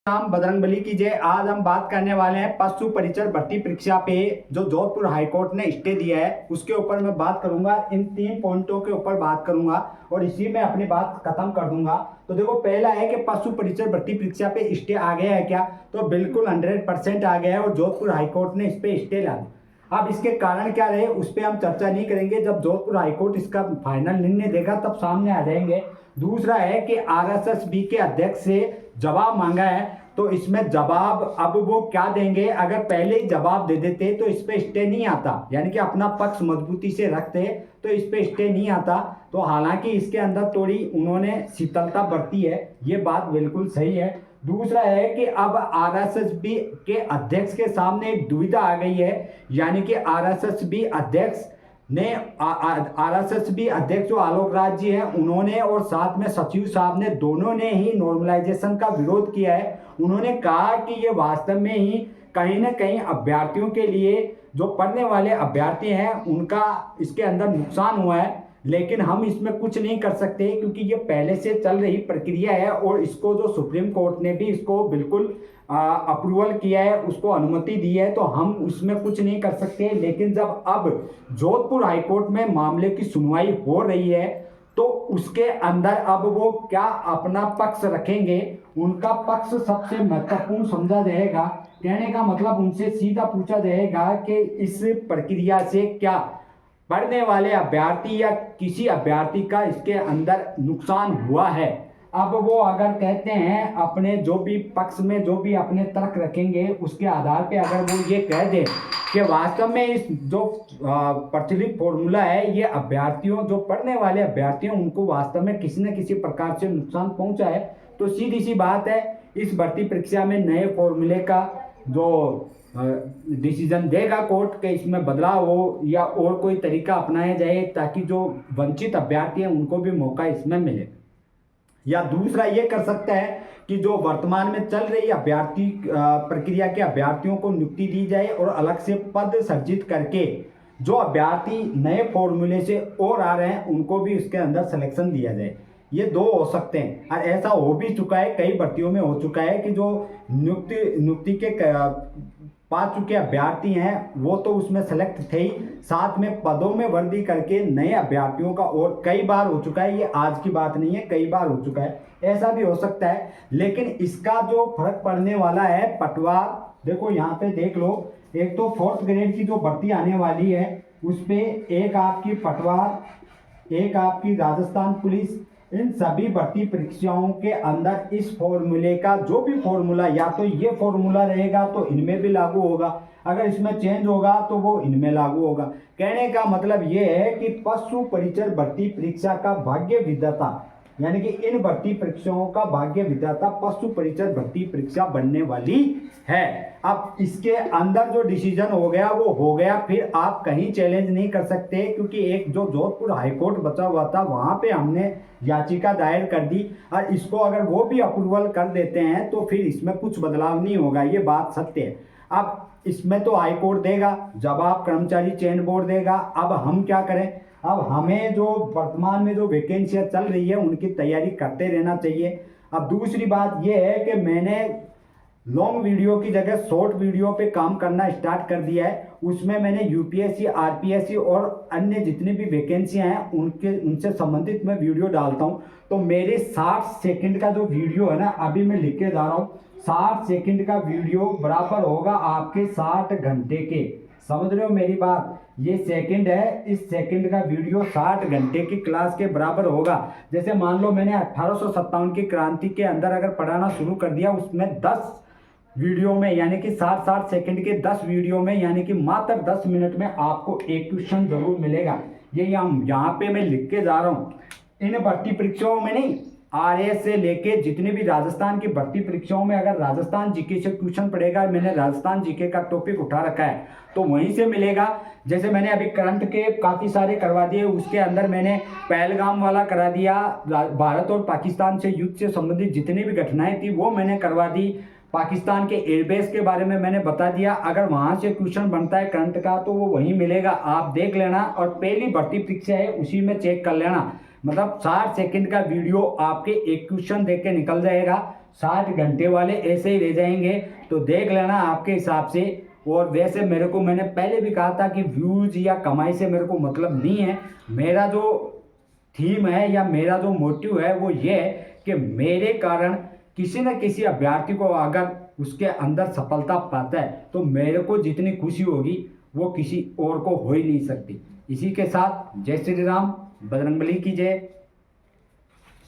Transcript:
नाम बजरंगबली की जय। आज हम बात करने वाले हैं पशु परिचर भर्ती परीक्षा पे जो जोधपुर हाईकोर्ट ने स्टे दिया है उसके ऊपर मैं बात करूंगा। इन 3 पॉइंटों के ऊपर बात करूंगा और इसी में अपनी बात खत्म कर दूंगा। तो देखो, पहला है कि पशु परिचर भर्ती परीक्षा पे स्टे आ गया है क्या? तो बिल्कुल 100% आ गया है और जोधपुर हाईकोर्ट ने इस पे स्टे ला दिया। अब इसके कारण क्या रहे उस पर हम चर्चा नहीं करेंगे। जब जोधपुर हाईकोर्ट इसका फाइनल निर्णय देगा तब सामने आ जाएंगे। दूसरा है कि आरएसएसबी के अध्यक्ष से जवाब मांगा है, तो इसमें जवाब अब वो क्या देंगे? अगर पहले ही जवाब दे देते तो इस पे स्टे नहीं आता, यानी कि अपना पक्ष मजबूती से रखते तो इस पे स्टे नहीं आता। तो हालांकि इसके अंदर थोड़ी उन्होंने शीतलता बरती है, ये बात बिल्कुल सही है। दूसरा है कि अब आरएसएसबी के अध्यक्ष के सामने एक दुविधा आ गई है, यानी कि आरएसएसबी अध्यक्ष ने आरएसएसबी अध्यक्ष जो आलोक राज जी हैं उन्होंने और साथ में सचिव साहब ने दोनों ने ही नॉर्मलाइजेशन का विरोध किया है। उन्होंने कहा कि ये वास्तव में ही कहीं ना कहीं अभ्यर्थियों के लिए, जो पढ़ने वाले अभ्यर्थी हैं उनका इसके अंदर नुकसान हुआ है, लेकिन हम इसमें कुछ नहीं कर सकते क्योंकि ये पहले से चल रही प्रक्रिया है और इसको जो सुप्रीम कोर्ट ने भी इसको बिल्कुल अप्रूवल किया है, उसको अनुमति दी है, तो हम उसमें कुछ नहीं कर सकते। लेकिन जब अब जोधपुर हाईकोर्ट में मामले की सुनवाई हो रही है तो उसके अंदर अब वो क्या अपना पक्ष रखेंगे, उनका पक्ष सबसे महत्वपूर्ण समझा जाएगा। कहने का मतलब उनसे सीधा पूछा जाएगा कि इस प्रक्रिया से क्या पढ़ने वाले अभ्यर्थी या किसी अभ्यर्थी का इसके अंदर नुकसान हुआ है। अब वो अगर कहते हैं अपने जो भी पक्ष में जो भी अपने तर्क रखेंगे उसके आधार पे अगर वो ये कह दे कि वास्तव में इस जो प्रचलित फॉर्मूला है ये अभ्यर्थियों, जो पढ़ने वाले अभ्यर्थी हैं उनको वास्तव में किसी न किसी प्रकार से नुकसान पहुंचा है, तो सीधी सी बात है इस भर्ती परीक्षा में नए फॉर्मूले का जो डिसीजन देगा कोर्ट के इसमें बदलाव हो या और कोई तरीका अपनाया जाए ताकि जो वंचित अभ्यर्थी हैं उनको भी मौका इसमें मिले। या दूसरा ये कर सकता है कि जो वर्तमान में चल रही अभ्यर्थी प्रक्रिया के अभ्यर्थियों को नियुक्ति दी जाए और अलग से पद सर्जित करके जो अभ्यर्थी नए फॉर्मूले से और आ रहे हैं उनको भी उसके अंदर सिलेक्शन दिया जाए। ये दो हो सकते हैं और ऐसा हो भी चुका है, कई भर्तियों में हो चुका है कि जो नियुक्ति के पा चुके अभ्यर्थी हैं वो तो उसमें सेलेक्ट थे ही, साथ में पदों में वृद्धि करके नए अभ्यर्थियों का और कई बार हो चुका है। ये आज की बात नहीं है, कई बार हो चुका है, ऐसा भी हो सकता है। लेकिन इसका जो फर्क पड़ने वाला है पटवार, देखो यहाँ पे देख लो, एक तो 4th ग्रेड की जो भर्ती आने वाली है उस पर एक आपकी पटवार, एक आपकी राजस्थान पुलिस, इन सभी भर्ती परीक्षाओं के अंदर इस फॉर्मूले का जो भी फॉर्मूला, या तो ये फॉर्मूला रहेगा तो इनमें भी लागू होगा, अगर इसमें चेंज होगा तो वो इनमें लागू होगा। कहने का मतलब ये है कि पशु परिचर भर्ती परीक्षा का भाग्य विधाता, यानी कि इन भर्ती परीक्षाओं का भाग्य विधाता पशु परिचर भर्ती परीक्षा बनने वाली है। अब इसके अंदर जो डिसीजन हो गया वो हो गया, फिर आप कहीं चैलेंज नहीं कर सकते क्योंकि एक जो जोधपुर हाईकोर्ट बचा हुआ था वहां पे हमने याचिका दायर कर दी और इसको अगर वो भी अप्रूवल कर देते हैं तो फिर इसमें कुछ बदलाव नहीं होगा, ये बात सत्य है। अब इसमें तो हाईकोर्ट देगा जवाब, कर्मचारी चयन बोर्ड देगा। अब हम क्या करें? अब हमें जो वर्तमान में जो वैकेंसियाँ चल रही है उनकी तैयारी करते रहना चाहिए। अब दूसरी बात यह है कि मैंने लॉन्ग वीडियो की जगह शॉर्ट वीडियो पे काम करना स्टार्ट कर दिया है। उसमें मैंने यूपीएससी, आरपीएससी और अन्य जितनी भी वैकेंसियां हैं उनसे संबंधित मैं वीडियो डालता हूं। तो मेरे 60 सेकंड का जो वीडियो है ना, अभी मैं लिख के जा रहा हूं, 60 सेकंड का वीडियो बराबर होगा आपके 60 घंटे के। समझ रहे हो मेरी बात? ये सेकंड है, इस सेकंड का वीडियो 60 घंटे की क्लास के बराबर होगा। जैसे मान लो मैंने 1857 की क्रांति के अंदर अगर पढ़ाना शुरू कर दिया, उसमें 10 वीडियो में यानी कि 60-60 सेकंड के 10 वीडियो में यानी कि मात्र 10 मिनट में आपको एक क्वेश्चन जरूर मिलेगा। ये यहाँ पे मैं लिख के जा रहा हूँ। इन भर्ती परीक्षाओं में नहीं, आरएएस से लेके जितने भी राजस्थान की भर्ती परीक्षाओं में अगर राजस्थान जीके से क्वेश्चन पड़ेगा, मैंने राजस्थान जीके का टॉपिक उठा रखा है तो वहीं से मिलेगा। जैसे मैंने अभी करंट के काफ़ी सारे करवा दिए, उसके अंदर मैंने पहलगाम वाला करा दिया, भारत और पाकिस्तान से युद्ध से संबंधित जितनी भी घटनाएं थी वो मैंने करवा दी, पाकिस्तान के एयरबेस के बारे में मैंने बता दिया। अगर वहां से क्वेश्चन बनता है करंट का तो वो वहीं मिलेगा, आप देख लेना। और पहली भर्ती परीक्षा है उसी में चेक कर लेना। मतलब 60 सेकंड का वीडियो आपके एक क्वेश्चन देख के निकल जाएगा। 60 घंटे वाले ऐसे ही रह जाएंगे। तो देख लेना आपके हिसाब से। और वैसे मैंने पहले भी कहा था कि व्यूज या कमाई से मेरे को मतलब नहीं है। मेरा जो थीम है या मेरा जो मोटिव है वो ये है कि मेरे कारण किसी न किसी अभ्यर्थी को अगर उसके अंदर सफलता पाता है तो मेरे को जितनी खुशी होगी वो किसी और को हो ही नहीं सकती। इसी के साथ जय श्री राम, बजरंगबली की जय।